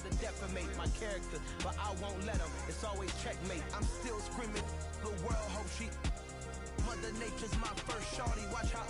to defamate my character, but I won't let them. It's always checkmate. I'm still screaming, the world hope she. Mother Nature's my first shorty. Watch how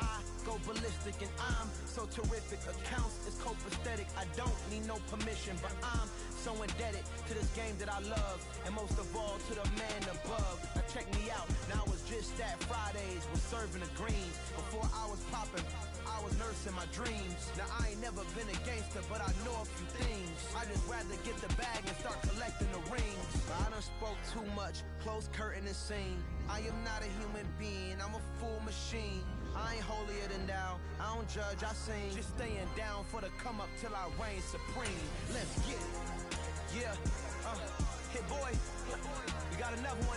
I go ballistic, and I'm so terrific. Accounts is copacetic. I don't need no permission, but I'm so indebted to this game that I love, and most of all to the man above. Now check me out. Now I was just at Fridays, was serving the greens. Before I was popping, I was nursing my dreams. Now I ain't never been a gangster, but I know a few things. I just rather get the bag and start collecting the rings. But I done spoke too much, close curtain and scene. I am not a human being, I'm a full machine. I ain't holier than thou, I don't judge, I sing. Just staying down for the come up till I reign supreme. Let's get it, yeah, hit boy, we got another one.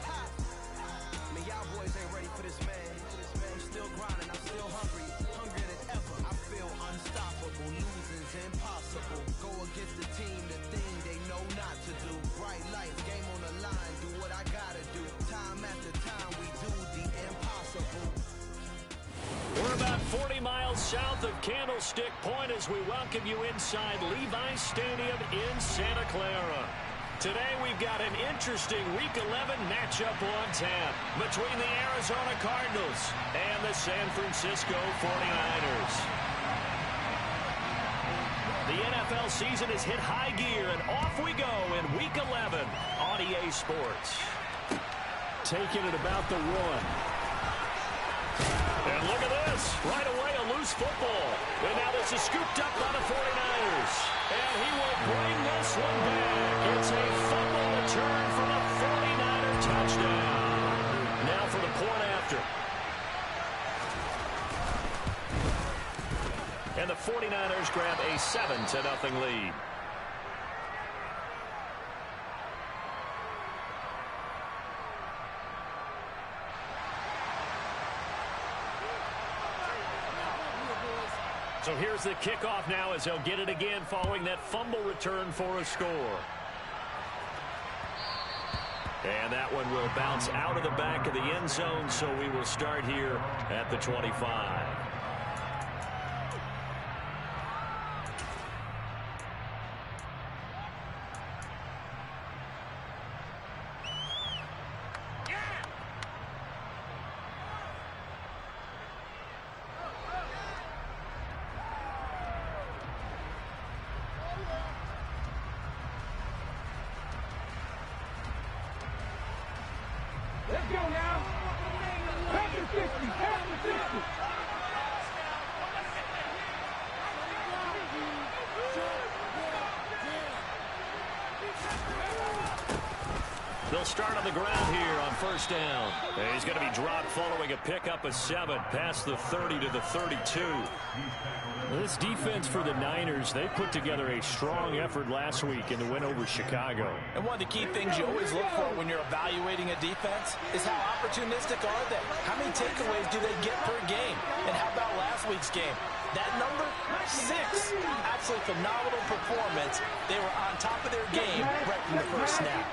Ha. I mean, y'all boys ain't ready for this, man. I'm still grinding, I'm still hungry, hungrier than ever. I feel unstoppable, losing's impossible. Go against the team, the thing they know not to do. Bright lights, game on the line, do what I gotta do. Time after time, we do the impossible. We're about 40 miles south of Candlestick Point as we welcome you inside Levi's Stadium in Santa Clara. Today we've got an interesting Week 11 matchup on tap between the Arizona Cardinals and the San Francisco 49ers. The NFL season has hit high gear, and off we go in Week 11 on EA Sports. Taking it about the one. And look at this. Right away, a loose football. And now this is scooped up by the 49ers. And he will bring this one back. It's a fumble return for the 49er touchdown. Now for the point after. And the 49ers grab a 7-0 lead. So here's the kickoff now as they'll get it again following that fumble return for a score. And that one will bounce out of the back of the end zone, so we will start here at the 25. Let's go now. Back to 50. Back to 50. They'll start on the ground here on first down. And he's going to be dropped following a pickup of 7 past the 30 to the 32. This defense for the Niners, they put together a strong effort last week in the win over Chicago. And one of the key things you always look for when you're evaluating a defense is how opportunistic are they? How many takeaways do they get per game? And how about last week's game? That number, 6. Absolutely phenomenal performance. They were on top of their game right from the first snap.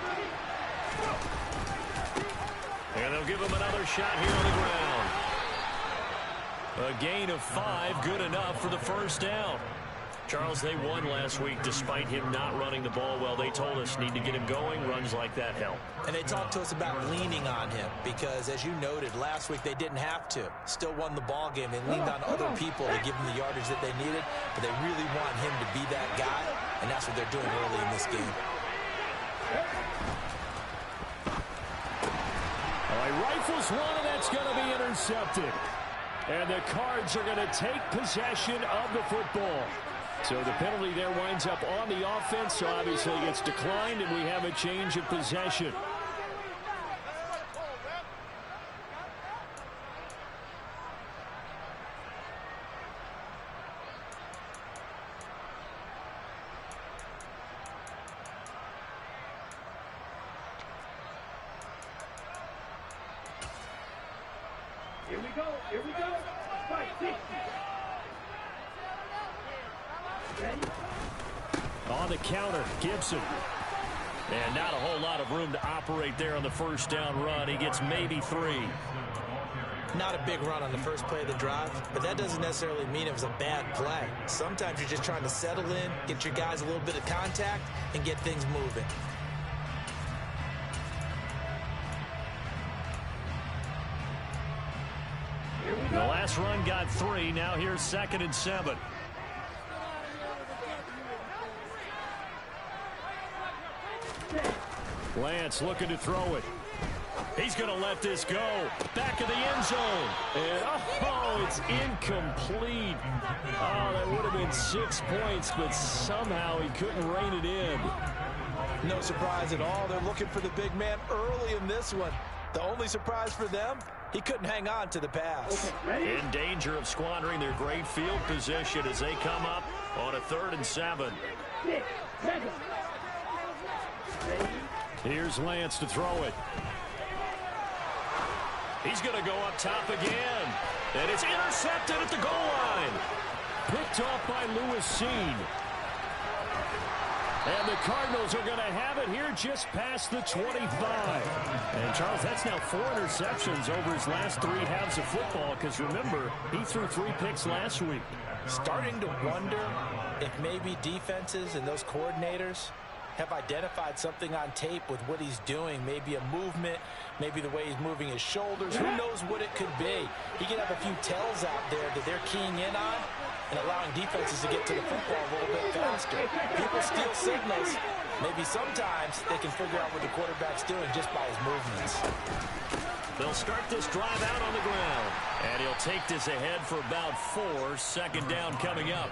And they'll give him another shot here on the ground. A gain of 5, good enough for the first down. Charles, they won last week despite him not running the ball well. They told us need to get him going. Runs like that help. And they talked to us about leaning on him because, as you noted, last week they didn't have to. Still won the ball game. They leaned on other people to give them the yardage that they needed, but they really want him to be that guy, and that's what they're doing early in this game. He rifles one, and that's going to be intercepted. And the Cards are going to take possession of the football. So the penalty there winds up on the offense, so obviously it gets declined, and we have a change of possession. Here we go. Here we go. Fight 60. Ready? On the counter, Gibson. And not a whole lot of room to operate there on the first down run. He gets maybe 3. Not a big run on the first play of the drive, but that doesn't necessarily mean it was a bad play. Sometimes you're just trying to settle in, get your guys a little bit of contact, and get things moving. The last run got 3. Now here's 2nd and 7. Lance looking to throw it. He's going to let this go. Back of the end zone. And, oh, it's incomplete. Oh, that would have been 6 points, but somehow he couldn't rein it in. No surprise at all. They're looking for the big man early in this one. The only surprise for them, he couldn't hang on to the pass. In danger of squandering their great field position as they come up on a 3rd and 7. Here's Lance to throw it. He's going to go up top again. And it's intercepted at the goal line. Picked off by Lewis Seen. And the Cardinals are going to have it here just past the 25. And, Charles, that's now 4 interceptions over his last 3 halves of football. Because, remember, he threw 3 picks last week. Starting to wonder if maybe defenses and those coordinators have identified something on tape with what he's doing. Maybe a movement, maybe the way he's moving his shoulders. Who knows what it could be? He could have a few tells out there that they're keying in on and allowing defenses to get to the football a little bit faster. People steal signals. Maybe sometimes they can figure out what the quarterback's doing just by his movements. They'll start this drive out on the ground. And he'll take this ahead for about 4. 2nd down coming up.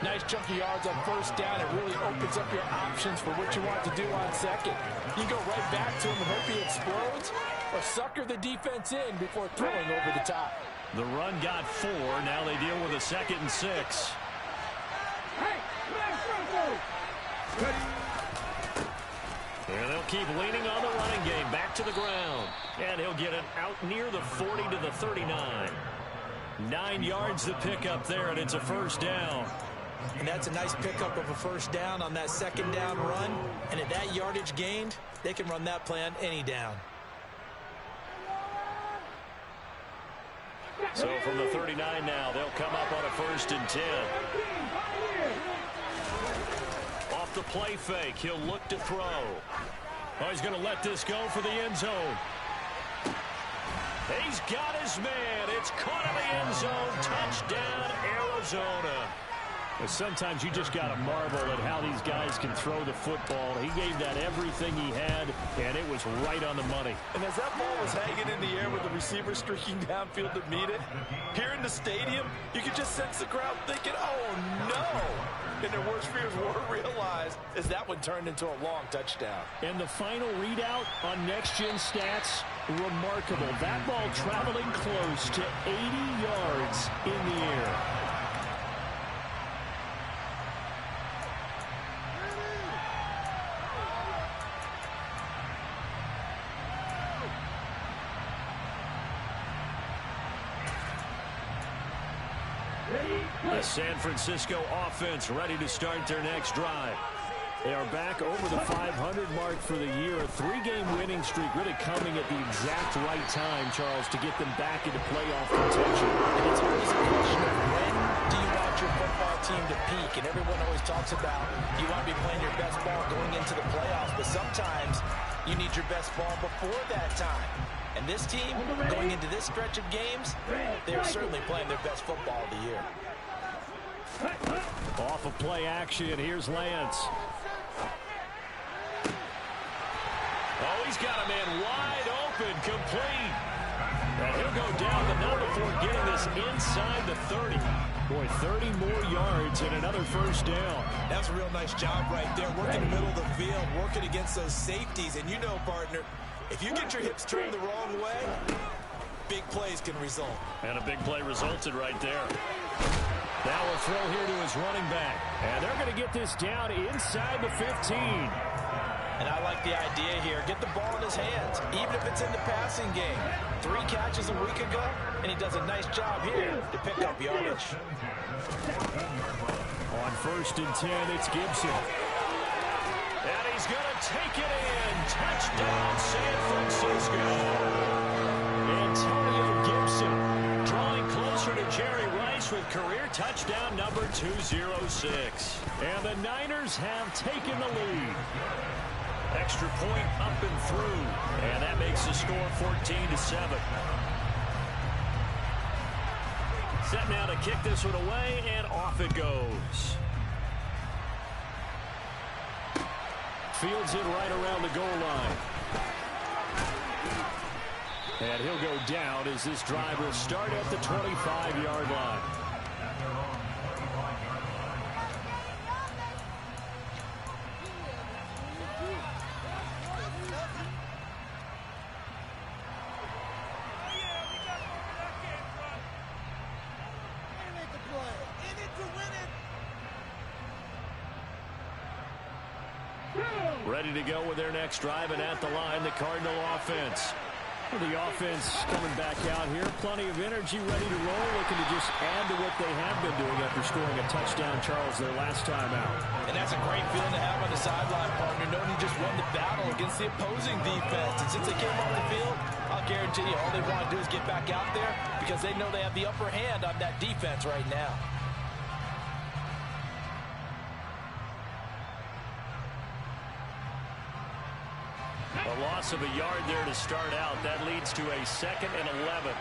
Nice chunky yards on 1st down. It really opens up your options for what you want to do on 2nd. You can go right back to him and hope he explodes, or sucker the defense in before throwing over the top. The run got 4. Now they deal with a 2nd and 6. And they'll keep leaning on the running game. Back to the ground. And he'll get it out near the 40 to the 39. 9 yards to pick up there, and it's a 1st down. And that's a nice pickup of a 1st down on that 2nd down run. And at that yardage gained, they can run that play on any down. So from the 39 now, they'll come up on a 1st and 10. Off the play fake, he'll look to throw. Oh, he's going to let this go for the end zone. He's got his man. It's caught in the end zone. Touchdown, Arizona. Well, sometimes you just got to marvel at how these guys can throw the football. He gave that everything he had, and it was right on the money. And as that ball was hanging in the air with the receiver streaking downfield to meet it, here in the stadium, you could just sense the crowd thinking, oh, no. And their worst fears were realized as that one turned into a long touchdown. And the final readout on next-gen stats, remarkable. That ball traveling close to 80 yards in the air. The San Francisco offense ready to start their next drive. They are back over the 500 mark for the year. A 3-game winning streak really coming at the exact right time, Charles, to get them back into playoff contention. And it's always a question of when do you want your football team to peak? And everyone always talks about you want to be playing your best ball going into the playoffs, but sometimes you need your best ball before that time. And this team, going into this stretch of games, they're certainly playing their best football of the year. Off of play action, here's Lance. Oh, he's got a man wide open, complete. And he'll go down, but not before getting this inside the 30. Boy, 30 more yards and another 1st down. That's a real nice job right there, working the middle of the field, working against those safeties. And you know, partner, if you get your hips turned the wrong way, big plays can result. And a big play resulted right there. Now a throw here to his running back. And they're going to get this down inside the 15. And I like the idea here. Get the ball in his hands, even if it's in the passing game. 3 catches a week ago, and he does a nice job here to pick up yardage. On 1st and 10, it's Gibson. And he's going to take it in. Touchdown, San Francisco. Antonio Gibson drawing closer to Jerry Rice with career touchdown number 206. And the Niners have taken the lead. Extra point up and through. And that makes the score 14-7. Set now to kick this one away, and off it goes. Fields it right around the goal line. And he'll go down as this drive will start at the 25-yard line. Ready to go with their next drive, and at the line, the Cardinal offense. The offense coming back out here. Plenty of energy, ready to roll, looking to just add to what they have been doing after scoring a touchdown, Charles, their last time out. And that's a great feeling to have on the sideline, partner, knowing you just won the battle against the opposing defense. And since they came off the field, I'll guarantee you all they want to do is get back out there because they know they have the upper hand on that defense right now. A loss of a yard there to start out. That leads to a 2nd and 11.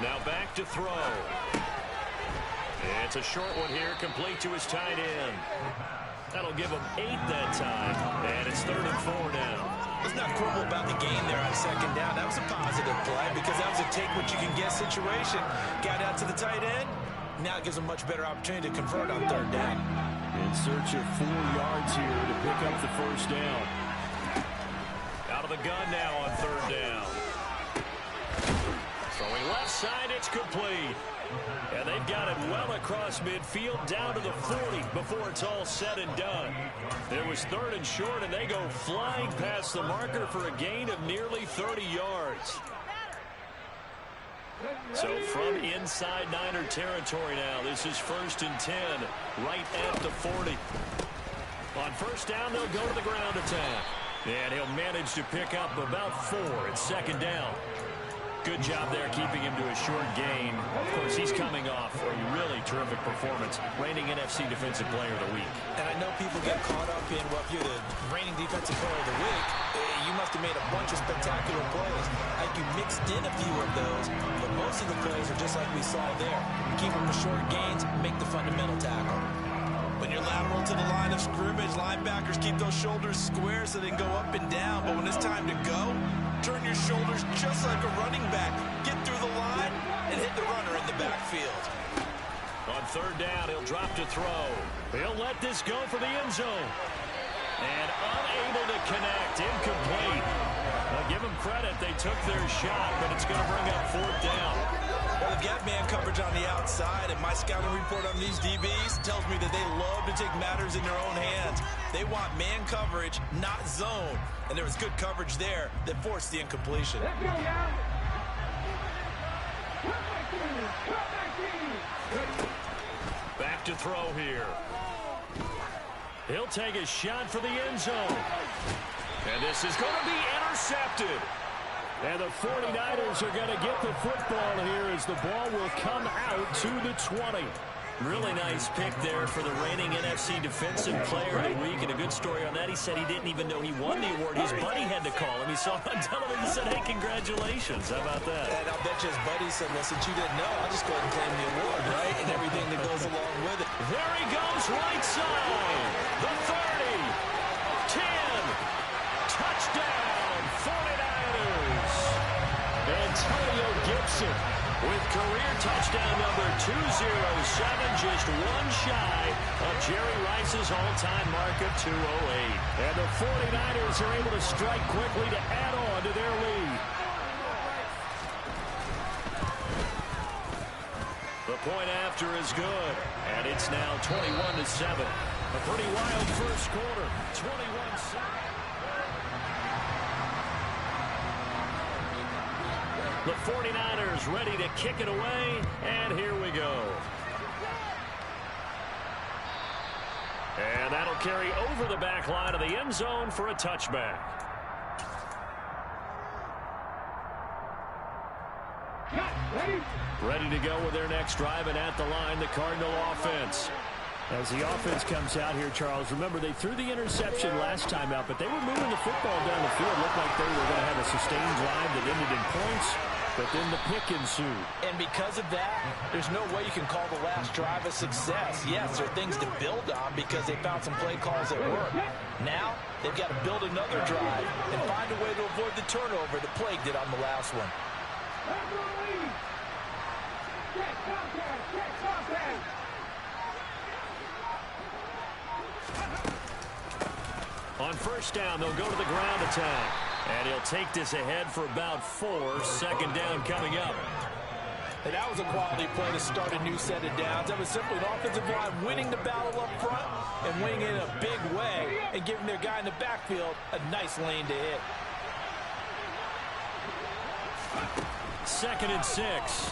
Now back to throw. It's a short one here, complete to his tight end. That'll give him 8 that time, and it's 3rd and 4 now. Let's not quibble about the gain there on 2nd down. That was a positive play because that was a take-what-you-can-get situation. Got out to the tight end. Now it gives a much better opportunity to convert on 3rd down. In search of 4 yards here to pick up the 1st down. Out of the gun now on 3rd down. Throwing left side, it's complete. And they've got it well across midfield down to the 40 before it's all said and done. It was 3rd and short, and they go flying past the marker for a gain of nearly 30 yards. So from inside Niner territory now, this is 1st and 10, right at the 40. On 1st down, they'll go to the ground attack. And he'll manage to pick up about 4 at 2nd down. Good job there keeping him to a short gain. Of course, he's coming off a really terrific performance, reigning NFC Defensive Player of the Week. And I know people get caught up in, well, if you're the reigning Defensive Player of the Week, you must have made a bunch of spectacular plays. Like you mixed in a few of those, but most of the plays are just like we saw there. Keep them to short gains, make the fundamental tackle. When you're lateral to the line of scrimmage, linebackers keep those shoulders square so they can go up and down. But when it's time to go, turn your shoulders just like a running back. Get through the line and hit the runner in the backfield. On 3rd down, he'll drop to throw. He'll let this go for the end zone. And unable to connect. Incomplete. Now give them credit. They took their shot, but it's going to bring up 4th down. Well, they've got man coverage on the outside, and my scouting report on these DBs tells me that they love to take matters in their own hands. They want man coverage, not zone. And there was good coverage there that forced the incompletion. Let's go now. Back to throw here. He'll take a shot for the end zone. And this is going to be intercepted. And the 49ers are going to get the football here as the ball will come out to the 20. Really nice pick there for the reigning NFC Defensive Player of the Week. And a good story on that. He said he didn't even know he won the award. His buddy had to call him. He saw it on television and said, hey, congratulations. How about that? And I'll bet you his buddy said, well, since you didn't know, I'll just go ahead and claim the award, right? And everything that goes along with it. There he goes, right side. The 30. 10. Touchdown, 49ers. Antonio Gibson with career touchdown number 207, just one shy of Jerry Rice's all-time mark of 208. And the 49ers are able to strike quickly to add on to their lead. The point after is good, and it's now 21-7. A pretty wild first quarter, 21-7. The 49ers ready to kick it away, and here we go. And that'll carry over the back line of the end zone for a touchback. Ready to go with their next drive, and at the line, the Cardinal offense. As the offense comes out here, Charles, remember they threw the interception last time out, but they were moving the football down the field. Looked like they were going to have a sustained drive that ended in points, but then the pick ensued. And because of that, there's no way you can call the last drive a success. Yes, there are things to build on because they found some play calls that work. Now, they've got to build another drive and find a way to avoid the turnover that plagued it on the last one. On first down, they'll go to the ground attack. And he'll take this ahead for about 4. Second down coming up. And that was a quality play to start a new set of downs. That was simply an offensive line winning the battle up front and winning it in a big way and giving their guy in the backfield a nice lane to hit. 2nd and 6.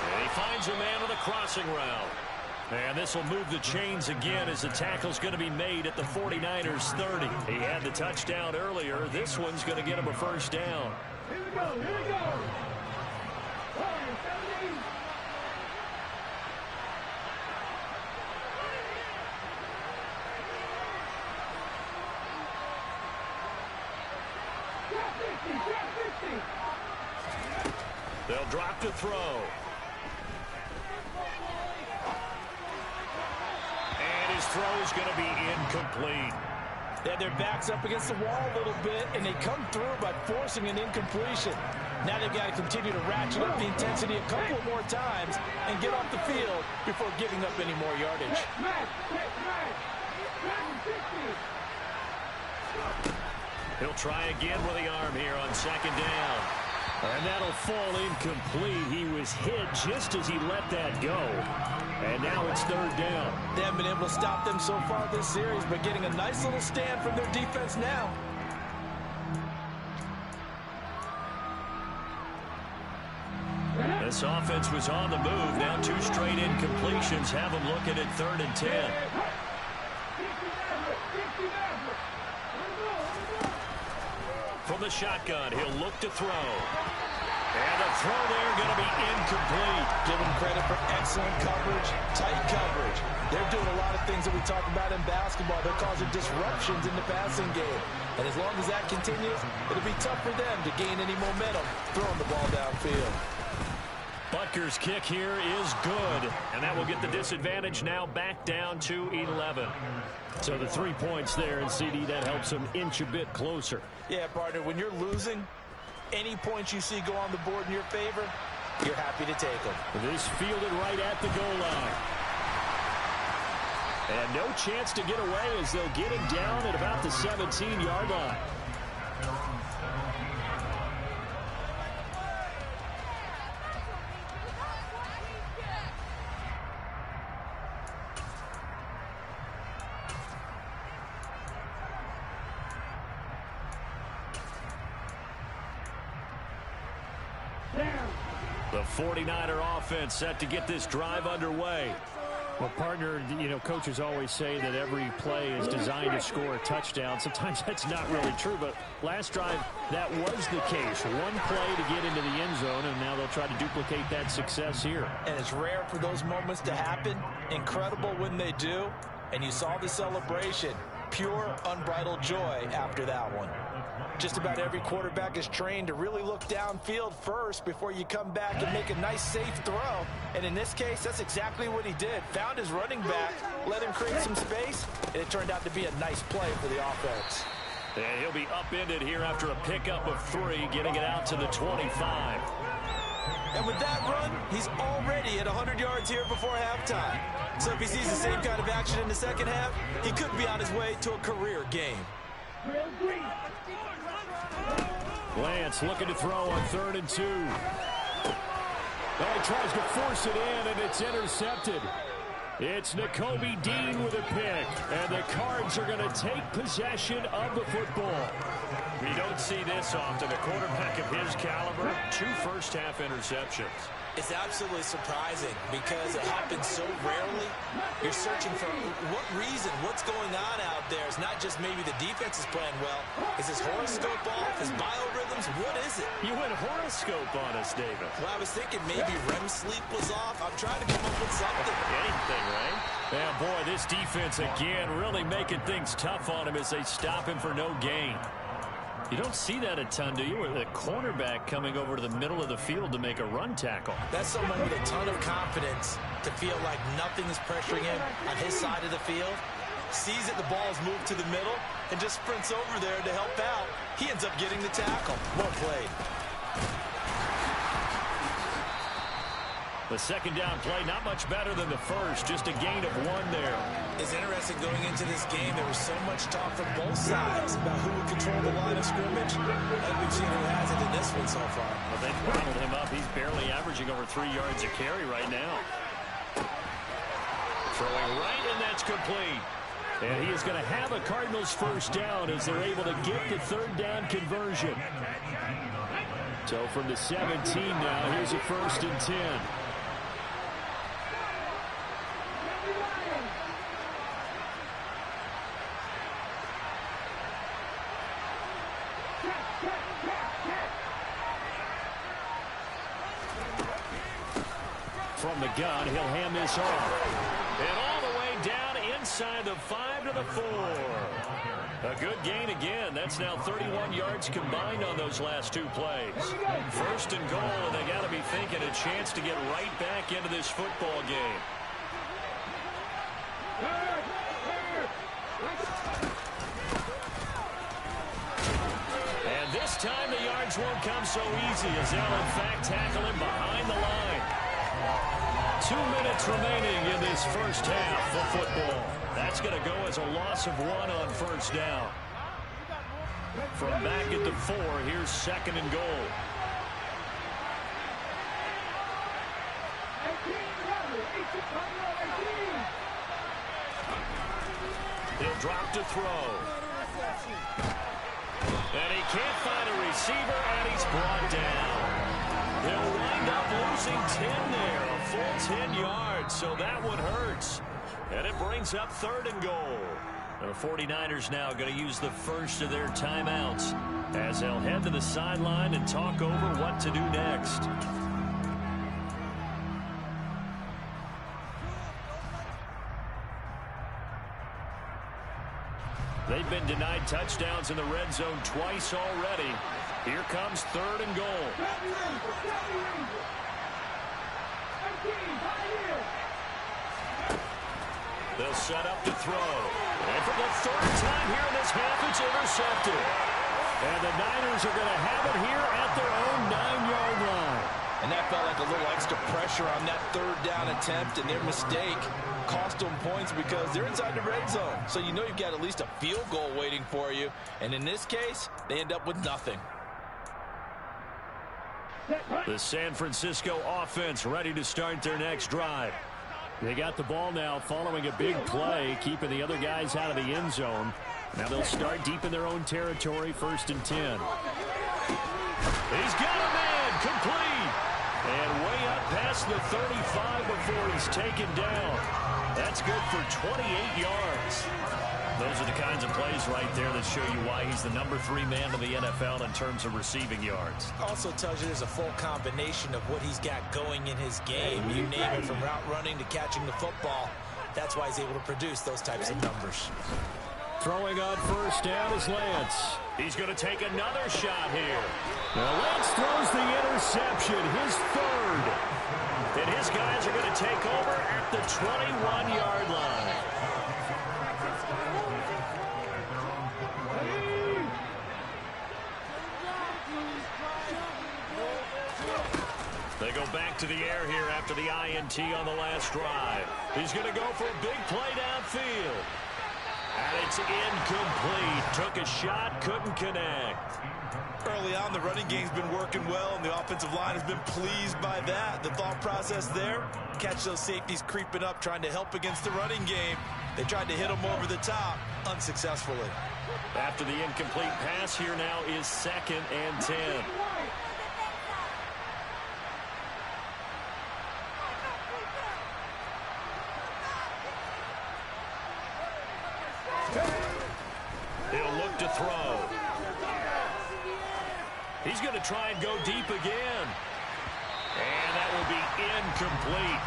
And he finds a man on the crossing route. And this will move the chains again as the tackle's going to be made at the 49ers 30. He had the touchdown earlier. This one's going to get him a first down. Here we go, here we go. They'll drop to throw. And his throw is going to be incomplete. They had their backs up against the wall a little bit, and they come through by forcing an incompletion. Now they've got to continue to ratchet up the intensity a couple more times and get off the field before giving up any more yardage. He'll try again with the arm here on second down. And that'll fall incomplete. He was hit just as he let that go. And now it's third down. They haven't been able to stop them so far this series, but getting a nice little stand from their defense now. This offense was on the move. Now 2 straight incompletions have them looking at 3rd and 10. From the shotgun, he'll look to throw. And the throw there going to be incomplete. Give them credit for excellent coverage, tight coverage. They're doing a lot of things that we talk about in basketball. They're causing disruptions in the passing game. And as long as that continues, it'll be tough for them to gain any momentum throwing the ball downfield. Butker's kick here is good. And that will get the disadvantage now back down to 11. So the 3 points there, and CD, that helps them inch a bit closer. Yeah, partner, when you're losing, any points you see go on the board in your favor, you're happy to take them. This fielded right at the goal line. And no chance to get away as they'll get him down at about the 17-yard line. The 49er offense set to get this drive underway. Well, partner, you know, coaches always say that every play is designed to score a touchdown. Sometimes that's not really true, but last drive, that was the case. One play to get into the end zone, and now they'll try to duplicate that success here. And it's rare for those moments to happen. Incredible when they do. And you saw the celebration. Pure, unbridled joy after that one. Just about every quarterback is trained to really look downfield first before you come back and make a nice, safe throw. And in this case, that's exactly what he did. Found his running back, let him create some space, and it turned out to be a nice play for the offense. And he'll be upended here after a pickup of 3, getting it out to the 25. And with that run, he's already at 100 yards here before halftime. So if he sees the same kind of action in the second half, he could be on his way to a career game. Lance looking to throw on 3rd and 2. Oh, he tries to force it in, and it's intercepted. It's Nakobe Dean with a pick, and the Cards are going to take possession of the football. We don't see this often. A quarterback of his caliber, 2 first-half interceptions. It's absolutely surprising because it happens so rarely. You're searching for what reason, what's going on out there. It's not just maybe the defense is playing well. Is his horoscope off? His biorhythms? What is it? You went horoscope on us, David. Well, I was thinking maybe REM sleep was off. I'm trying to come up with something. Anything, right? Yeah, boy, this defense again really making things tough on him as they stop him for no gain. You don't see that a ton, do you? With a cornerback coming over to the middle of the field to make a run tackle. That's someone with a ton of confidence to feel like nothing is pressuring him on his side of the field. Sees that the ball is moved to the middle and just sprints over there to help out. He ends up getting the tackle. Well played. The second down play, not much better than the first, just a gain of 1 there. It's interesting going into this game. There was so much talk from both sides about who would control the line of scrimmage. And we've seen who has it in this one so far. Well, they've bottled him up. He's barely averaging over 3 yards a carry right now. Throwing right, and that's complete. And he is going to have a Cardinals first down as they're able to get the third down conversion. So from the 17 now, here's a 1st and 10. From the gun, he'll hand this off. And all the way down inside the 5 to the 4. A good gain again. That's now 31 yards combined on those last 2 plays. 1st and goal, and they got to be thinking a chance to get right back into this football game. And this time the yards won't come so easy as they'll in fact tackle him behind the line. 2 minutes remaining in this first half of football. That's going to go as a loss of 1 on 1st down. From back at the 4, here's 2nd and goal. He'll drop to throw. And he can't find a receiver, and he's brought down. He'll wind up losing 10 there, a full 10 yards, so that one hurts. And it brings up 3rd and goal. The 49ers now going to use the first of their timeouts as they'll head to the sideline and talk over what to do next. They've been denied touchdowns in the red zone twice already. Here comes 3rd and goal. They'll set up to throw. And for the 3rd time here in this half, it's intercepted. And the Niners are going to have it here at their own 9-yard line. And that felt like a little extra pressure on that 3rd down attempt, and their mistake cost them points because they're inside the red zone. So you know you've got at least a field goal waiting for you. And in this case, they end up with nothing. The San Francisco offense ready to start their next drive. They got the ball now following a big play, keeping the other guys out of the end zone. Now they'll start deep in their own territory, 1st and 10. He's got a man, complete. And way up past the 35 before he's taken down. That's good for 28 yards. Those are the kinds of plays right there that show you why he's the number 3 man in the NFL in terms of receiving yards. Also tells you there's a full combination of what he's got going in his game. You name it, from route running to catching the football. That's why he's able to produce those types of numbers. Throwing on 1st down is Lance. He's going to take another shot here. Now Lance throws the interception, his 3rd. And his guys are going to take over at the 21-yard line. They go back to the air here after the INT on the last drive. He's going to go for a big play downfield. And it's incomplete. Took a shot, couldn't connect. Early on, the running game's been working well, and the offensive line has been pleased by that. The thought process there, catch those safeties creeping up, trying to help against the running game. They tried to hit them over the top, unsuccessfully. After the incomplete pass, here now is 2nd and 10. He'll look to throw. He's going to try and go deep again. And that will be incomplete.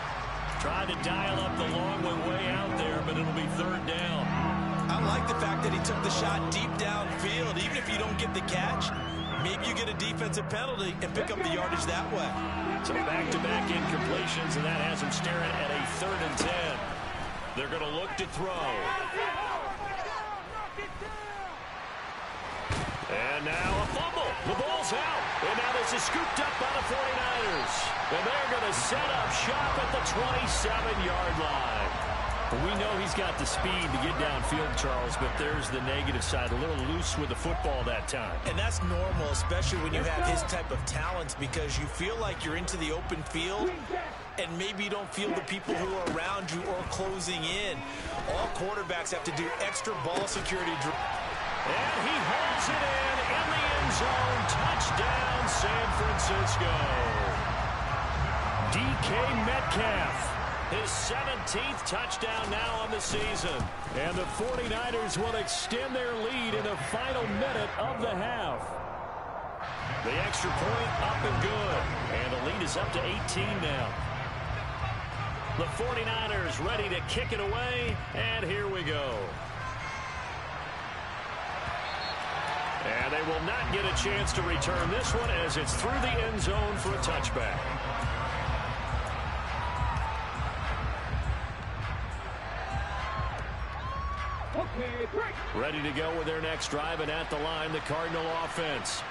Trying to dial up the long one way out there, but it'll be 3rd down. I like the fact that he took the shot deep downfield. Even if you don't get the catch, maybe you get a defensive penalty and pick up the yardage that way. So back-to-back incompletions, and that has him staring at a 3rd and 10. They're going to look to throw. And now a fumble. The ball's out. And now this is scooped up by the 49ers. And they're going to set up shop at the 27-yard line. We know he's got the speed to get downfield, Charles, but there's the negative side. A little loose with the football that time. And that's normal, especially when you have his type of talents, because you feel like you're into the open field, and maybe you don't feel the people who are around you or closing in. All quarterbacks have to do extra ball security. And he hauls it in the end zone. Touchdown, San Francisco. DK Metcalf. His 17th touchdown now on the season. And the 49ers will extend their lead in the final minute of the half. The extra point up and good. And the lead is up to 18 now. The 49ers ready to kick it away. And here we go. And they will not get a chance to return this one as it's through the end zone for a touchback. Ready to go with their next drive, and at the line, the Cardinal offense.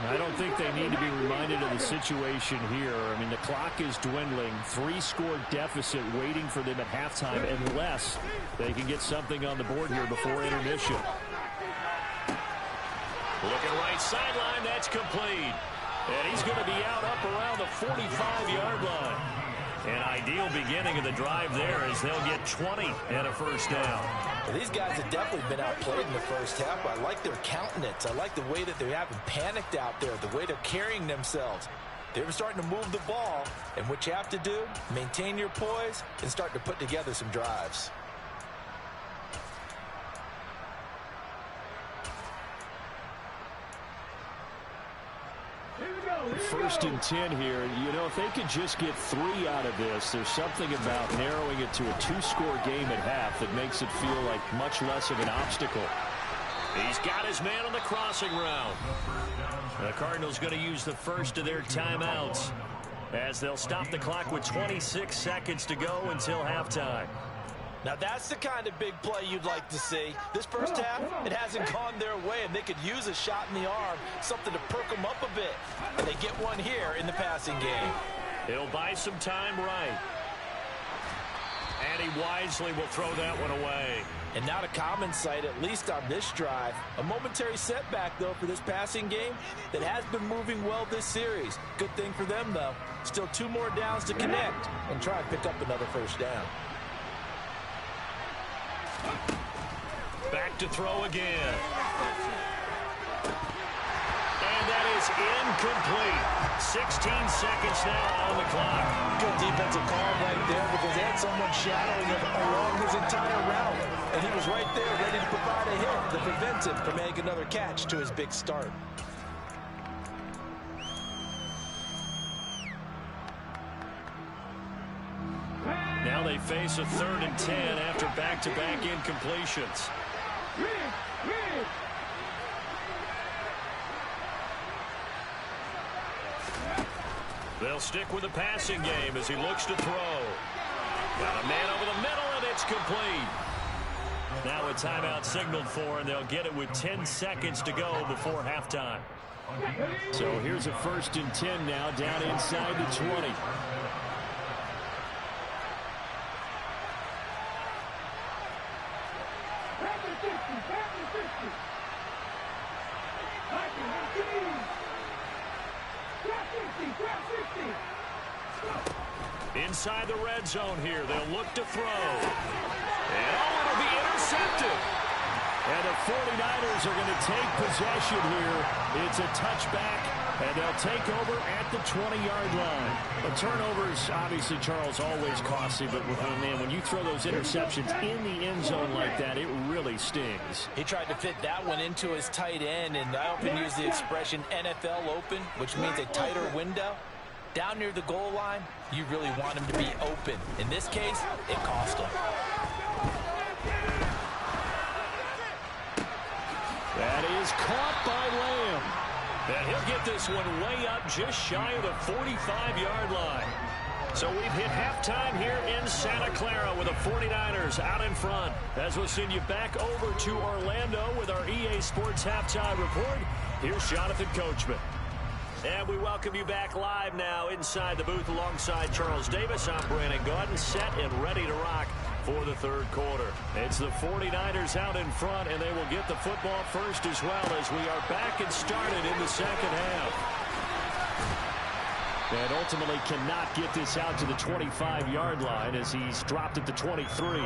I don't think they need to be reminded of the situation here. I mean, the clock is dwindling. 3-score deficit waiting for them at halftime unless they can get something on the board here before intermission. Looking right sideline, that's complete. And he's going to be out up around the 45-yard line. An ideal beginning of the drive there as they'll get 20 and a 1st down. Well, these guys have definitely been outplayed in the first half. I like their countenance. I like the way that they haven't panicked out there, the way they're carrying themselves. They were starting to move the ball, and what you have to do, maintain your poise and start to put together some drives. First and 10 here. You know, if they could just get 3 out of this, there's something about narrowing it to a 2-score game at half that makes it feel like much less of an obstacle. He's got his man on the crossing route. The Cardinals going to use the first of their timeouts as they'll stop the clock with 26 seconds to go until halftime. Now that's the kind of big play you'd like to see. This first half, it hasn't gone their way, and they could use a shot in the arm, something to perk them up a bit. And they get one here in the passing game. He'll buy some time right. And he wisely will throw that one away. And not a common sight, at least on this drive. A momentary setback, though, for this passing game that has been moving well this series. Good thing for them, though. Still 2 more downs to connect and try and pick up another 1st down. Back to throw again. And that is incomplete. 16 seconds now on the clock. Good defensive call right there because they had someone shadowing him along his entire route. And he was right there ready to provide a hit that prevents him from making another catch to his big start. Now they face a 3rd and 10 after back-to-back incompletions. They'll stick with the passing game as he looks to throw. Got a man over the middle, and it's complete. Now a timeout signaled for, and they'll get it with 10 seconds to go before halftime. So here's a 1st and 10 now, down inside the 20. Inside the red zone here, they'll look to throw. And it'll be intercepted. And the 49ers are going to take possession here. It's a touchback, and they'll take over at the 20-yard line. But turnovers, obviously, Charles, always costly. But, man, when you throw those interceptions in the end zone like that, it really stings. He tried to fit that one into his tight end, and I often use the expression NFL open, which means a tighter window. Down near the goal line, you really want him to be open. In this case, it cost him. That is caught by Lamb. And he'll get this one way up just shy of the 45-yard line. So we've hit halftime here in Santa Clara with the 49ers out in front. As we'll send you back over to Orlando with our EA Sports Halftime Report, here's Jonathan Coachman. And we welcome you back live now inside the booth alongside Charles Davis. I'm Brandon Gaudin, set and ready to rock for the third quarter. It's the 49ers out in front, and they will get the football first as well as we are back and started in the second half. And ultimately cannot get this out to the 25-yard line as he's dropped at the 23.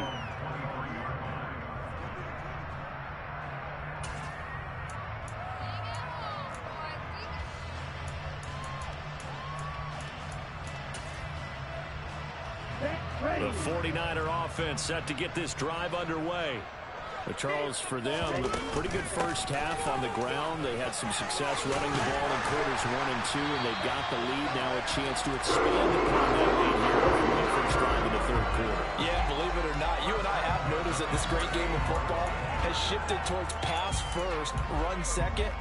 The 49er offense set to get this drive underway. But Charles, for them, a pretty good first half on the ground. They had some success running the ball in quarters 1 and 2, and they've got the lead. Now a chance to expand upon that lead here from the first drive in the third quarter. Yeah, believe it or not, you and I have noticed that this great game of football has shifted towards pass first, run second.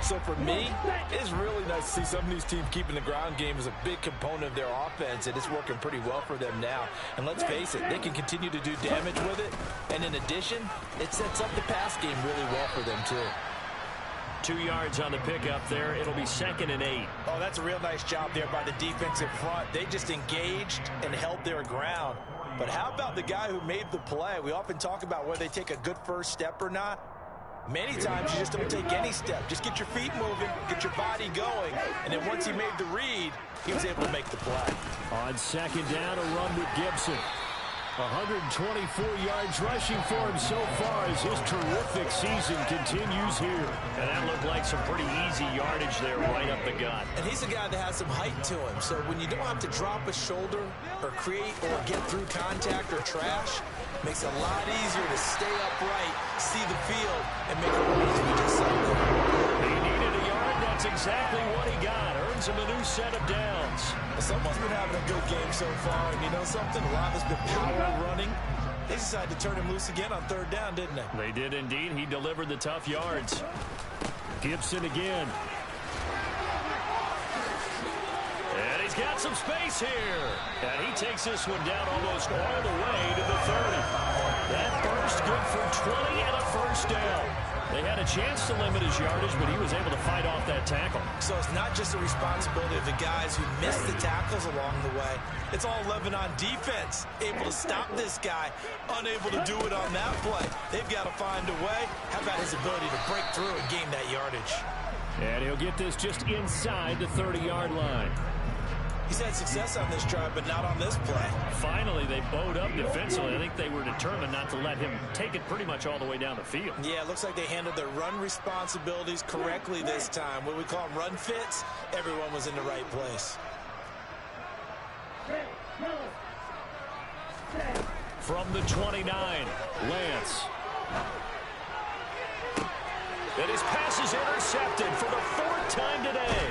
So for me, it's really nice to see some of these teams keeping the ground game as a big component of their offense, and it's working pretty well for them now. And let's face it, they can continue to do damage with it. And in addition, it sets up the pass game really well for them too. 2 yards on the pickup there. It'll be 2nd and 8. Oh, that's a real nice job there by the defensive front. They just engaged and held their ground. But how about the guy who made the play? We often talk about whether they take a good first step or not. Many times you just don't take any step. Just get your feet moving, get your body going, and then once he made the read, he was able to make the play. On 2nd down, a run with Gibson. 124 yards rushing for him so far as his terrific season continues here. And that looked like some pretty easy yardage there right up the gut. And he's a guy that has some height to him, so when you don't have to drop a shoulder or create or get through contact or trash, makes it a lot easier to stay upright, see the field, and make a run as we just saw there. He needed a yard. That's exactly what he got. Earns him a new set of downs. Someone's been having a good game so far, and you know something? A lot has been power running. They decided to turn him loose again on 3rd down, didn't they? They did indeed. He delivered the tough yards. Gibson again. And he's got some space here. And he takes this one down almost all the way to the 30. That burst good for 20 and a first down. They had a chance to limit his yardage, but he was able to fight off that tackle. So it's not just the responsibility of the guys who missed the tackles along the way. It's all 11 on defense, able to stop this guy, unable to do it on that play. They've got to find a way. How about his ability to break through and gain that yardage? And he'll get this just inside the 30-yard line. He's had success on this drive, but not on this play. Finally, they bowed up defensively. I think they were determined not to let him take it pretty much all the way down the field. Yeah, it looks like they handled their run responsibilities correctly this time. What we call them run fits, everyone was in the right place. From the 29, Lance. And his pass is intercepted for the 4th time today.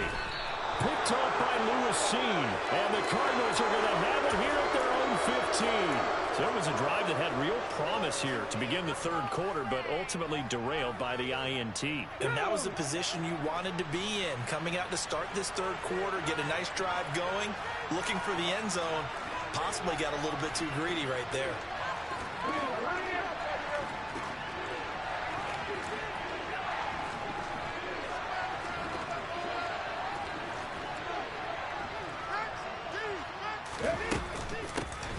Picked off by Lewis, and the Cardinals are going to have it here at their own 15. So it was a drive that had real promise here to begin the third quarter, but ultimately derailed by the INT. And that was the position you wanted to be in, coming out to start this third quarter, get a nice drive going, looking for the end zone. Possibly got a little bit too greedy right there.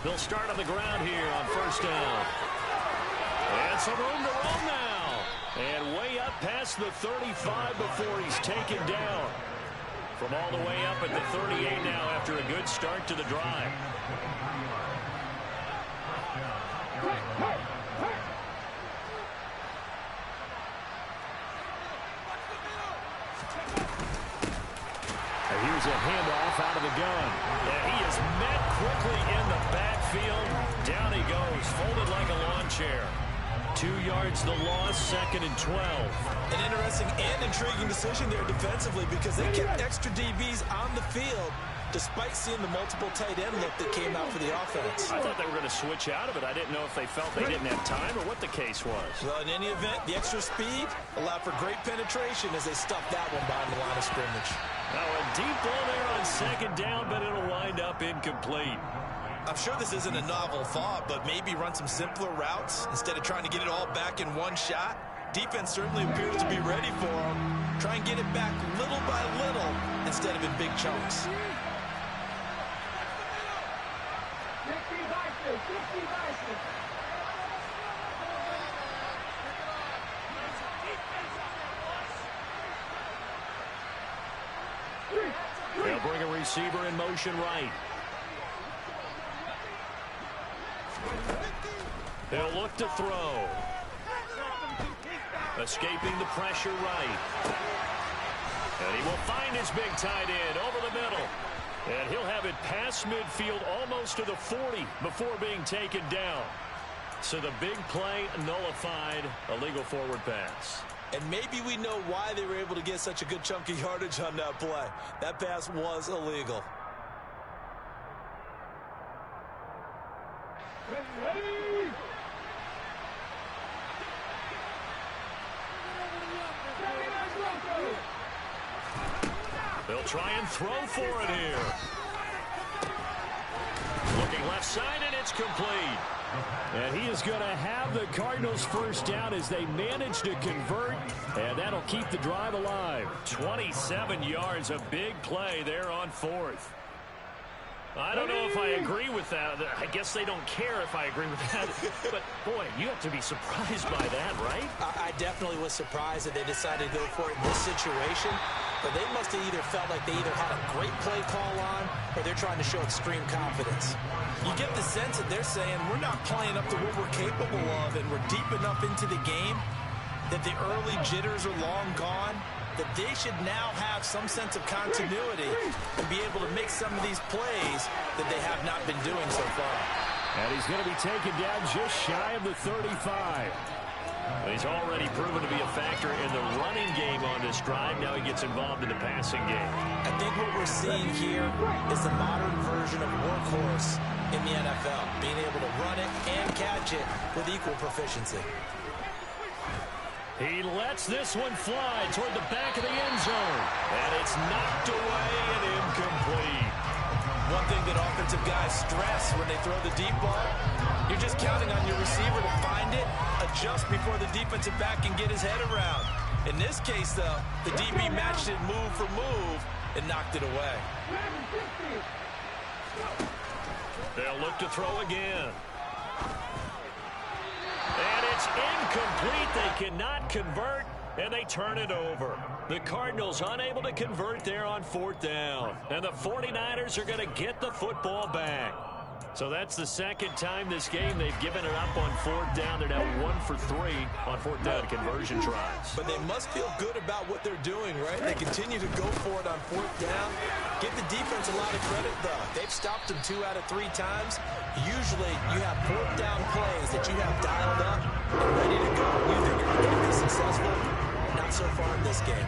They'll start on the ground here on 1st down. And some room to run now. And way up past the 35 before he's taken down. From all the way up at the 38 now after a good start to the drive. And here's a handoff out of the gun. And he is met quickly in the backfield. Down he goes, folded like a lawn chair. 2 yards the loss, 2nd and 12. An interesting and intriguing decision there defensively because they kept extra DBs on the field despite seeing the multiple tight end look that came out for the offense. I thought they were going to switch out of it. I didn't know if they felt they didn't have time or what the case was. Well, in any event, the extra speed allowed for great penetration as they stuffed that one behind the line of scrimmage. Now a deep ball there on 2nd down, but it'll wind up incomplete. I'm sure this isn't a novel thought, but maybe run some simpler routes instead of trying to get it all back in one shot. Defense certainly appears to be ready for them. Try and get it back little by little instead of in big chunks. They'll bring a receiver in motion right. They'll look to throw. Escaping the pressure right. And he will find his big tight end over the middle. And he'll have it past midfield almost to the 40 before being taken down. So the big play nullified, a legal forward pass. And maybe we know why they were able to get such a good chunk of yardage on that play. That pass was illegal. They'll try and throw for it here. Looking left side, and it's complete. And he is going to have the Cardinals first down as they manage to convert, and that'll keep the drive alive. 27 yards, a big play there on 4th. I don't know if I agree with that. I guess they don't care if I agree with that. But, boy, you have to be surprised by that, right? I definitely was surprised that they decided to go for it in this situation. But they must have either felt like they either had a great play call on or they're trying to show extreme confidence. You get the sense that they're saying we're not playing up to what we're capable of and we're deep enough into the game that the early jitters are long gone, that they should now have some sense of continuity and be able to make some of these plays that they have not been doing so far. And he's going to be taken down just shy of the 35. He's already proven to be a factor in the running game on this drive. Now he gets involved in the passing game. I think what we're seeing here is the modern version of workhorse in the NFL, being able to run it and catch it with equal proficiency. He lets this one fly toward the back of the end zone. And it's knocked away and incomplete. One thing that offensive guys stress when they throw the deep ball, you're just counting on your receiver to find it, adjust before the defensive back can get his head around. In this case, though, the DB matched it move for move and knocked it away. They'll look to throw again. And it's incomplete. They cannot convert, and they turn it over. The Cardinals unable to convert there on 4th down. And the 49ers are going to get the football back. So that's the second time this game they've given it up on 4th down. They're now 1 for 3 on 4th down conversion tries. But they must feel good about what they're doing, right? They continue to go for it on 4th down. Give the defense a lot of credit, though. They've stopped them 2 out of 3 times. Usually, you have 4th down plays that you have dialed up and ready to go. You think you're going to be successful? Not so far in this game.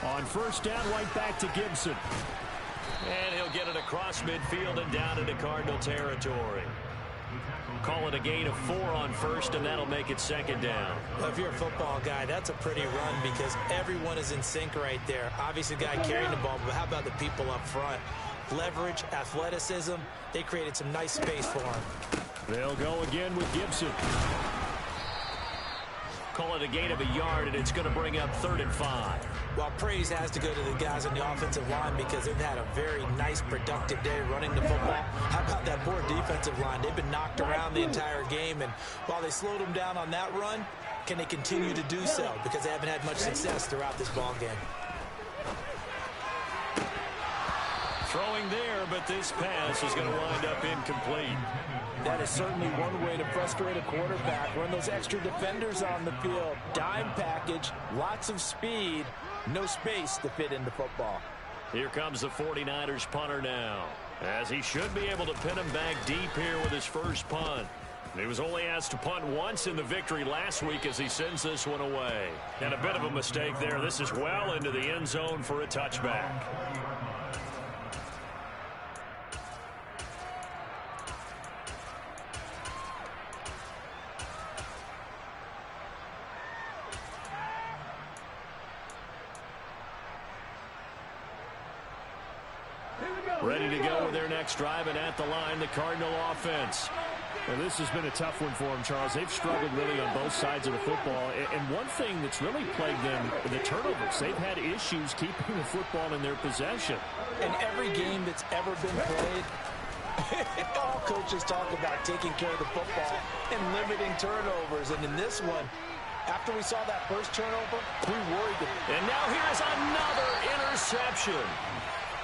On 1st down, right back to Gibson. And he'll get it across midfield and down into Cardinal territory. Call it a gain of 4 on 1st, and that'll make it 2nd down. Well, if you're a football guy, that's a pretty run because everyone is in sync right there. Obviously, the guy carrying the ball, but how about the people up front? Leverage, athleticism, they created some nice space for him. They'll go again with Gibson. Call it a gain of a yard, and it's going to bring up 3rd and 5. Well, praise has to go to the guys on the offensive line because they've had a very nice, productive day running the football. How about that poor defensive line? They've been knocked around the entire game, and while they slowed them down on that run, can they continue to do so? Because they haven't had much success throughout this ball game. Throwing there, but this pass is going to wind up incomplete. That is certainly one way to frustrate a quarterback. Run those extra defenders on the field. Dime package, lots of speed, no space to fit into football. Here comes the 49ers punter now, as he should be able to pin him back deep here with his first punt. He was only asked to punt once in the victory last week as he sends this one away. And a bit of a mistake there. This is well into the end zone for a touchback. Ready to go with their next drive, and at the line, the Cardinal offense. Well, this has been a tough one for them, Charles. They've struggled really on both sides of the football. And one thing that's really plagued them, the turnovers. They've had issues keeping the football in their possession. In every game that's ever been played, all coaches talk about taking care of the football and limiting turnovers. And in this one, after we saw that first turnover, we worried them. And now here's another interception.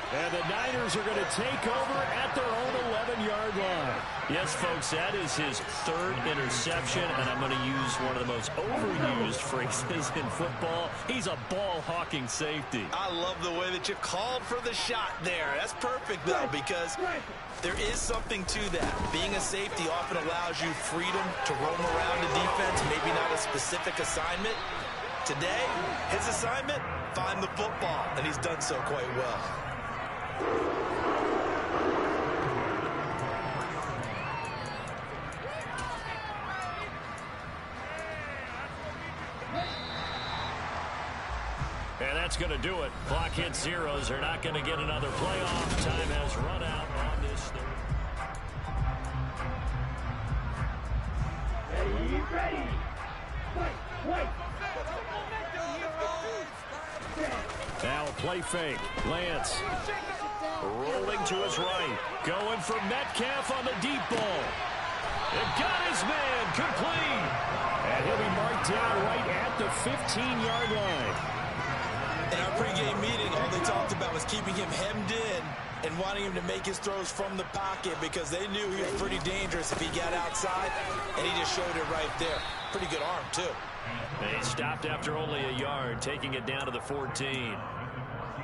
And the Niners are going to take over at their own 11-yard line. Yes, folks, that is his 3rd interception, and I'm going to use one of the most overused phrases in football. He's a ball-hawking safety. I love the way that you called for the shot there. That's perfect, though, because there is something to that. Being a safety often allows you freedom to roam around the defense, maybe not a specific assignment. Today, his assignment, find the football, and he's done so quite well. And that's going to do it. Clock hits zeros. They're not going to get another playoff. Time has run out on this third. Ready. Wait. Now a play fake. Lance. Rolling to his right. Going for Metcalf on the deep ball. It got his man complete. And he'll be marked down right at the 15-yard line. In our pregame meeting, all they talked about was keeping him hemmed in and wanting him to make his throws from the pocket because they knew he was pretty dangerous if he got outside, and he just showed it right there. Pretty good arm, too. And he stopped after only a yard, taking it down to the 14.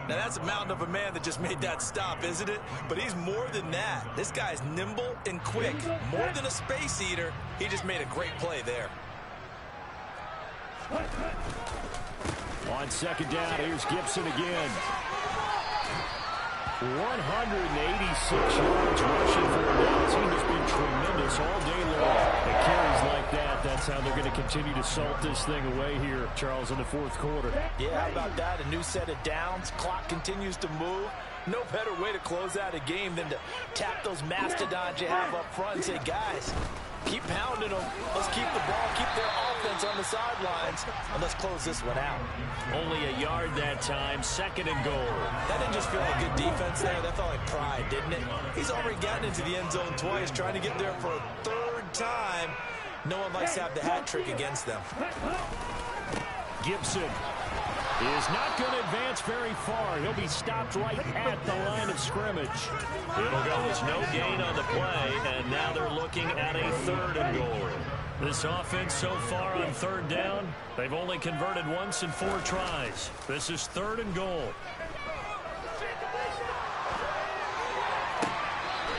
Now, that's a mountain of a man that just made that stop, isn't it? But he's more than that. This guy's nimble and quick. More than a space eater, he just made a great play there. On second down, here's Gibson again. 186 yards rushing for him. The team has been tremendous all day long. It carries like that. That's how they're going to continue to salt this thing away here, Charles, in the fourth quarter. Yeah, how about that? A new set of downs. Clock continues to move. No better way to close out a game than to tap those mastodons you have up front and say, guys, keep pounding them. Let's keep the ball, keep their offense on the sidelines, and let's close this one out. Only a yard that time, 2nd and goal. That didn't just feel like good defense there. That felt like pride, didn't it? He's already gotten into the end zone twice, trying to get there for a 3rd time. No one likes to have the hat trick against them. Gibson is not going to advance very far. He'll be stopped right at the line of scrimmage. It'll go as no gain on the play, and now they're looking at a 3rd and goal. This offense so far on 3rd down, they've only converted once in 4 tries. This is 3rd and goal.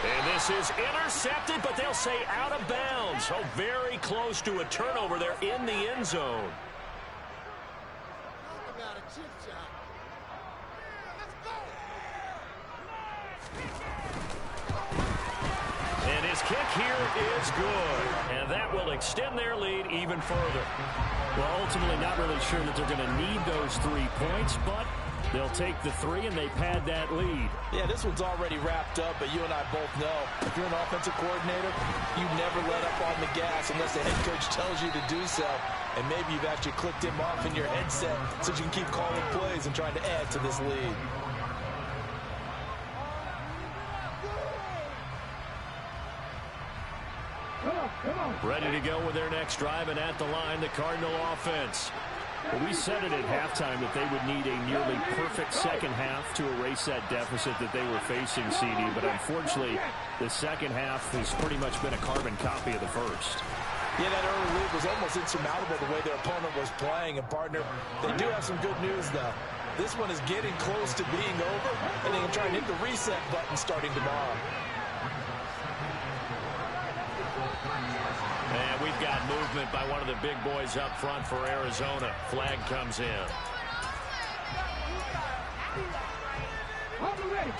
And this is intercepted, but they'll say out of bounds. So very close to a turnover there in the end zone. And his kick here is good. And that will extend their lead even further. Well, ultimately not really sure that they're going to need those 3 points, but They'll take the 3, and they pad that lead. Yeah, this one's already wrapped up, but you and I both know if you're an offensive coordinator, you never let up on the gas unless the head coach tells you to do so. And maybe you've actually clicked him off in your headset so you can keep calling plays and trying to add to this lead. Ready to go with their next drive, and at the line, the Cardinal offense. Well, we said it at halftime that they would need a nearly perfect second half to erase that deficit that they were facing, CD. But unfortunately, the second half has pretty much been a carbon copy of the first. Yeah, that early lead was almost insurmountable the way their opponent was playing. And, partner, they do have some good news, though. This one is getting close to being over, and they can try and hit the reset button starting tomorrow. And we've got movement by one of the big boys up front for Arizona. Flag comes in.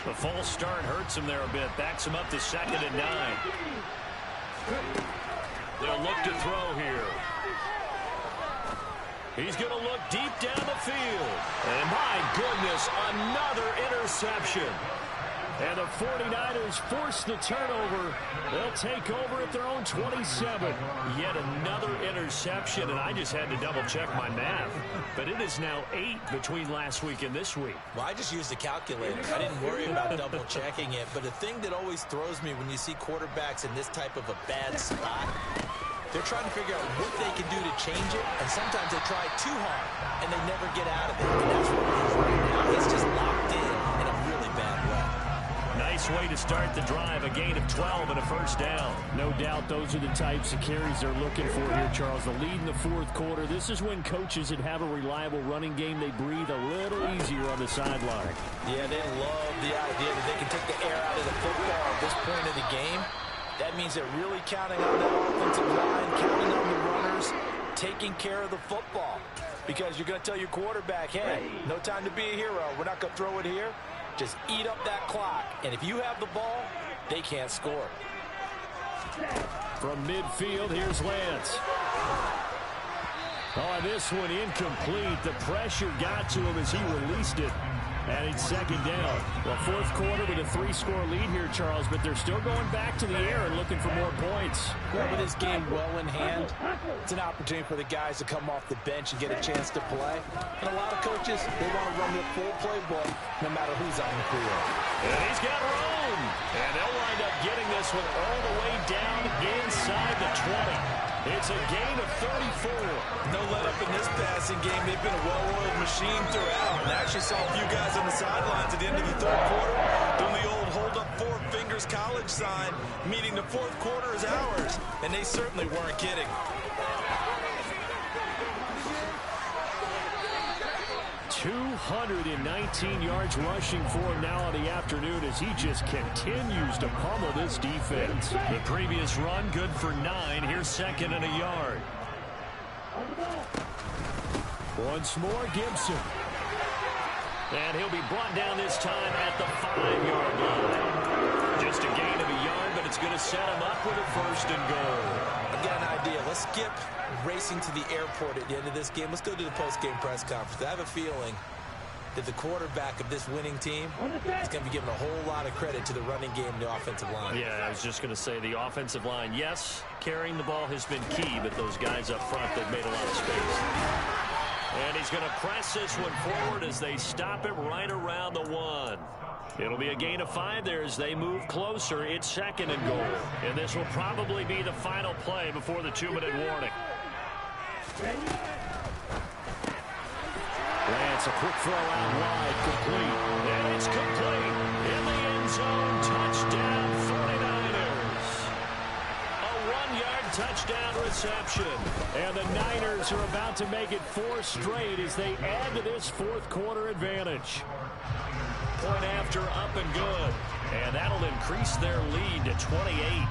The false start hurts him there a bit. Backs him up to 2nd and 9. They'll look to throw here. He's going to look deep down the field. And my goodness, another interception. And the 49ers force the turnover. They'll take over at their own 27. Yet another interception, and I just had to double-check my math. But it is now 8 between last week and this week. Well, I just used the calculator. I didn't worry about double-checking it. But the thing that always throws me when you see quarterbacks in this type of a bad spot, they're trying to figure out what they can do to change it, and sometimes they try too hard, and they never get out of it. And that's what it is right now. It's just locked in a really bad way. Nice way to start the drive. A gain of 12 and a first down. No doubt those are the types of carries they're looking for here, Charles. The lead in the fourth quarter. This is when coaches that have a reliable running game, they breathe a little easier on the sideline. Yeah, they love the idea that they can take the air out of the football at this point of the game. That means they're really counting on that offensive line, counting on the runners, taking care of the football. Because you're going to tell your quarterback, hey, no time to be a hero. We're not going to throw it here. Just eat up that clock. And if you have the ball, they can't score. From midfield, here's Lance. Oh, this one incomplete. The pressure got to him as he released it. And it's 2nd down. Well, fourth quarter with a 3-score lead here, Charles, but they're still going back to the air and looking for more points. Well, with this game well in hand, it's an opportunity for the guys to come off the bench and get a chance to play. And a lot of coaches, they want to run the full playbook no matter who's on the field. And he's got room. And they'll wind up getting this one all the way down inside the 20. It's a gain of 34. No let up in this passing game. They've been a well-oiled machine throughout. And I actually saw a few guys on the sidelines at the end of the third quarter doing the old hold up 4 fingers college sign, meaning the fourth quarter is ours. And they certainly weren't kidding. 219 yards rushing for him now on the afternoon as he just continues to pummel this defense. The previous run good for 9. Here's 2nd and a yard. Once more, Gibson. And he'll be brought down this time at the 5-yard line. Just a gain of a yard, but it's going to set him up with a 1st and goal. I've got an idea. Let's skip racing to the airport at the end of this game. Let's go to the post-game press conference. I have a feeling that the quarterback of this winning team is going to be giving a whole lot of credit to the running game and the offensive line. Yeah, I was just going to say the offensive line, yes, carrying the ball has been key, but those guys up front, they've made a lot of space. And he's going to press this one forward as they stop it right around the 1. It'll be a gain of 5 there as they move closer. It's 2nd and goal. And this will probably be the final play before the 2-minute warning. Lance, a quick throw out wide, complete. And it's complete. In the end zone, touchdown 49ers. A 1-yard touchdown reception. And the Niners are about to make it 4 straight as they add to this fourth quarter advantage. Point after up and good. And that'll increase their lead to 28.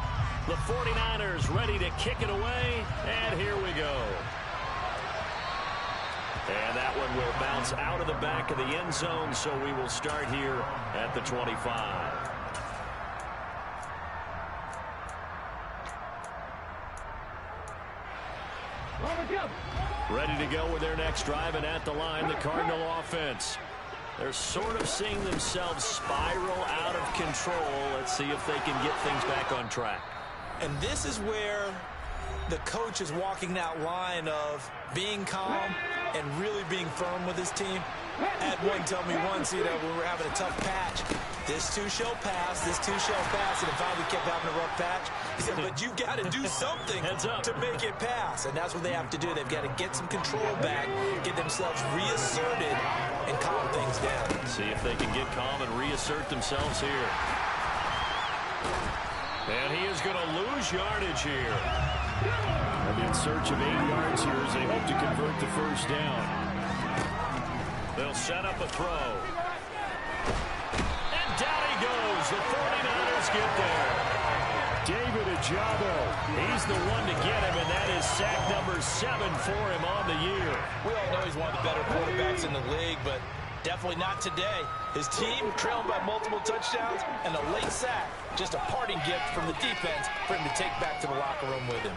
The 49ers ready to kick it away. And here we go. And that one will bounce out of the back of the end zone, so we will start here at the 25. Ready to go with their next drive, and at the line, the Cardinal offense. They're sort of seeing themselves spiral out of control. Let's see if they can get things back on track. And this is where the coach is walking that line of being calm and really being firm with his team. I had one tell me once, when we were having a tough patch, this too shall pass, this too shall pass, and finally we kept having a rough patch. He said, but you got to do something to make it pass, and that's what they have to do. They've got to get some control back, get themselves reasserted, and calm things down. See if they can get calm and reassert themselves here. And he is going to lose yardage here. And in search of 8 yards here as they hope to convert the first down. They'll set up a throw. And down he goes. The 49ers get there. David Ajabo. He's the one to get him, and that is sack number 7 for him on the year. We all know he's one of the better quarterbacks in the league, but definitely not today. His team trailing by multiple touchdowns and a late sack. Just a parting gift from the defense for him to take back to the locker room with him.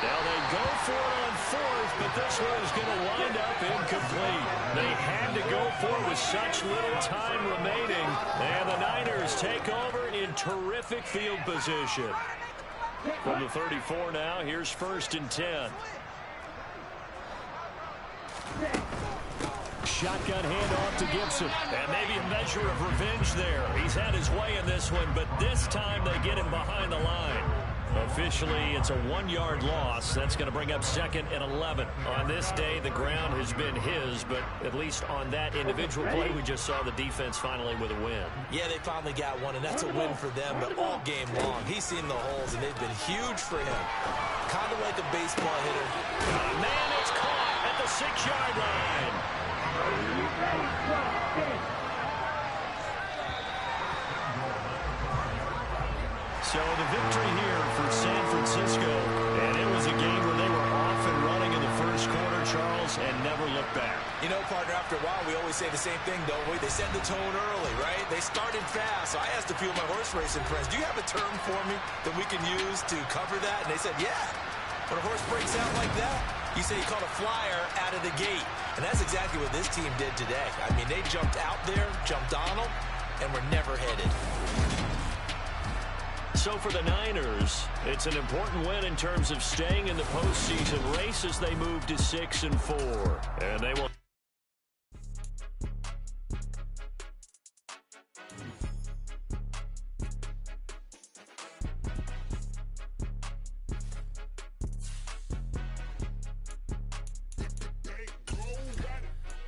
Now they go for it on 4th, but this one is going to wind up incomplete. They had to go for it with such little time remaining. And the Niners take over in terrific field position. From the 34 now, here's 1st and 10. Shotgun handoff to Gibson. And maybe a measure of revenge there. He's had his way in this one, but this time they get him behind the line. Officially, it's a 1-yard loss. That's going to bring up 2nd and 11. On this day, the ground has been his, but at least on that individual play, we just saw the defense finally with a win. Yeah, they finally got one, and that's a win for them, but all game long, he's seen the holes, and they've been huge for him. Kind of like a baseball hitter. Man, it's caught at the 6-yard line. So the victory here for San Francisco, and it was a game where they were off and running in the first quarter, Charles, and never looked back. You know, partner, after a while, we always say the same thing, don't we? They set the tone early, right? They started fast. So I asked a few of my horse racing friends, do you have a term for me that we can use to cover that? And they said, yeah. When a horse breaks out like that, you say you caught a flyer out of the gate. And that's exactly what this team did today. I mean, they jumped out there, jumped on them, and were never headed. So for the Niners, it's an important win in terms of staying in the postseason race as they move to 6 and 4. And they will.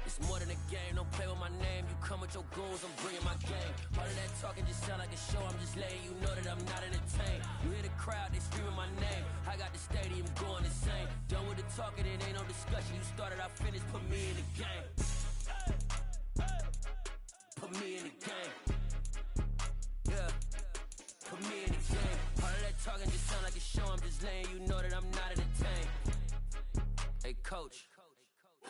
It's more than a game, don't play with my name. You come with your goons, I'm bringing my game. All of that talking just sound like a show. I'm just letting you know that I'm not entertained. You hear the crowd, they screaming my name. I got the stadium going insane. Done with the talking, it ain't no discussion. You started, I finished, put me in the game. Put me in the game. Yeah. Put me in the game. All of that talking just sound like a show. I'm just letting you know that I'm not entertained. Hey, coach.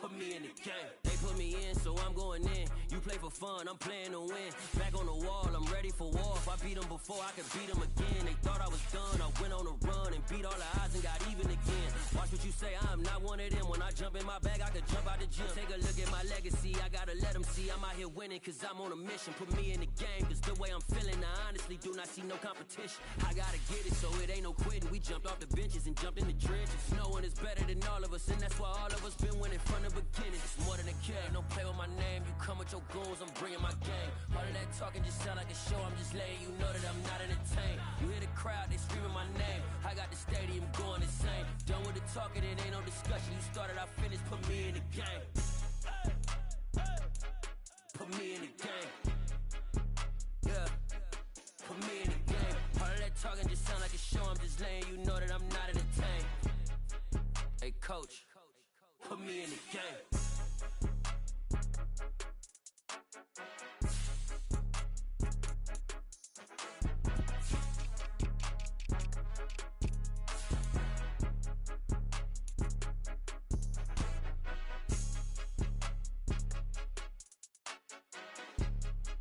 Put me in the game. They put me in, so I'm going in. You play for fun, I'm playing to win. Back on the wall, I'm ready for war. If I beat them before, I could beat them again. They thought I was done, I went on a run and beat all the odds and got even again. Watch what you say, I'm not one of them. When I jump in my bag, I could jump out the gym. Take a look at my legacy, I gotta let them see I'm out here winning, cause I'm on a mission. Put me in the game, cause the way I'm feeling, I honestly do not see no competition. I gotta get it, so it ain't no quitting. We jumped off the benches and jumped in the trenches. No one is better than all of us, and that's why all of us been winning from the beginning. It's more than a game, don't play with my name. You come with your goons, I'm bringing my game. All of that talking just sound like a show. I'm just letting you know that I'm not entertained. You hear the crowd, they screaming my name. I got the stadium going insane. Done with the talking, it ain't no discussion. You started, I finished, put me in the game. Put me in the game. Yeah. Put me in the game. All of that talking just sound like a show. I'm just letting you know that I'm not entertained. Hey, coach. Put me in the game.